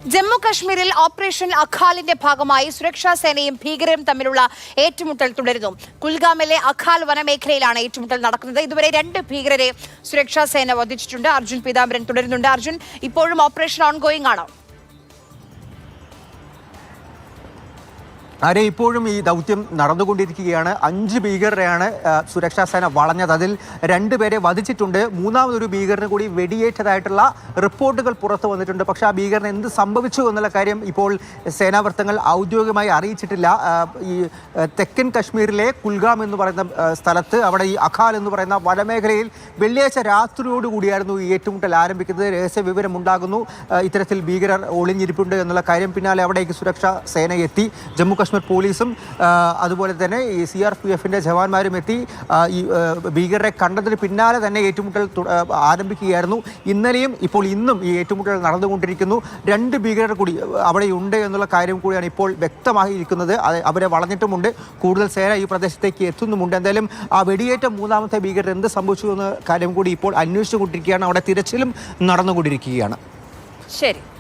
ജമ്മു കശ്മീരിൽ ഓപ്പറേഷൻ അഖാലിന്റെ ഭാഗമായി സുരക്ഷാ സേനയും ഭീകരരും തമ്മിലുള്ള ഏറ്റുമുട്ടൽ തുടരുന്നു. കുൽഗാമിലെ അഖാൽ വനമേഖലയിലാണ് ഏറ്റുമുട്ടൽ നടക്കുന്നത്. ഇതുവരെ 2 ഭീകരരെ സുരക്ഷാ സേന വധിച്ചിട്ടുണ്ട്. അർജുൻ പീതാംബരൻ തുടരുന്നുണ്ട്. അർജുൻ, ഇപ്പോഴും ഓപ്പറേഷൻ ഓൺഗോയിങ് ആണോ? ഇപ്പോഴും ഈ ദൗത്യം നടന്നുകൊണ്ടിരിക്കുകയാണ്. 5 ഭീകരരെയാണ് സുരക്ഷാ സേന വളഞ്ഞത്. അതിൽ 2 പേരെ വധിച്ചിട്ടുണ്ട്. മൂന്നാമതൊരു ഭീകരന് കൂടി വെടിയേറ്റതായിട്ടുള്ള റിപ്പോർട്ടുകൾ പുറത്തു വന്നിട്ടുണ്ട്. പക്ഷേ ആ ഭീകരന് എന്ത് സംഭവിച്ചു എന്നുള്ള കാര്യം ഇപ്പോൾ സേനാവൃത്തങ്ങൾ ഔദ്യോഗികമായി അറിയിച്ചിട്ടില്ല. ഈ തെക്കൻ കശ്മീരിലെ കുൽഗാം എന്ന് പറയുന്ന സ്ഥലത്ത് അവിടെ ഈ അഖാൽ എന്ന് പറയുന്ന വനമേഖലയിൽ വെള്ളിയാഴ്ച രാത്രിയോടുകൂടിയായിരുന്നു ഈ ഏറ്റുമുട്ടൽ ആരംഭിക്കുന്നത്. രഹസ്യ വിവരം ഉണ്ടാകുന്നു ഇത്തരത്തിൽ ഭീകരർ ഒളിഞ്ഞിരിപ്പുണ്ട് എന്നുള്ള കാര്യം. പിന്നാലെ അവിടേക്ക് സുരക്ഷാ സേന എത്തി. ജമ്മു കശ്മീർ പോലീസും അതുപോലെ തന്നെ ഈ CRPFന്റെ ജവാന്മാരും എത്തി. ഈ ഭീകരരെ കണ്ടതിന് പിന്നാലെ തന്നെ ഏറ്റുമുട്ടൽ ആരംഭിക്കുകയായിരുന്നു. ഇന്നലെയും ഇപ്പോൾ ഇന്നും ഈ ഏറ്റുമുട്ടൽ നടന്നുകൊണ്ടിരിക്കുന്നു. 2 ഭീകരർ കൂടി അവിടെയുണ്ട് എന്നുള്ള കാര്യം കൂടിയാണ് ഇപ്പോൾ വ്യക്തമായിരിക്കുന്നത്. അവരെ വളഞ്ഞിട്ടുമുണ്ട്. കൂടുതൽ സേന ഈ പ്രദേശത്തേക്ക് എത്തുന്നുമുണ്ട്. എന്തായാലും ആ വെടിയേറ്റ മൂന്നാമത്തെ ഭീകരർ എന്ത് സംഭവിച്ചു എന്ന കാര്യം കൂടി ഇപ്പോൾ അന്വേഷിച്ചുകൊണ്ടിരിക്കുകയാണ്. അവിടെ തിരച്ചിലും നടന്നുകൊണ്ടിരിക്കുകയാണ്. ശരി.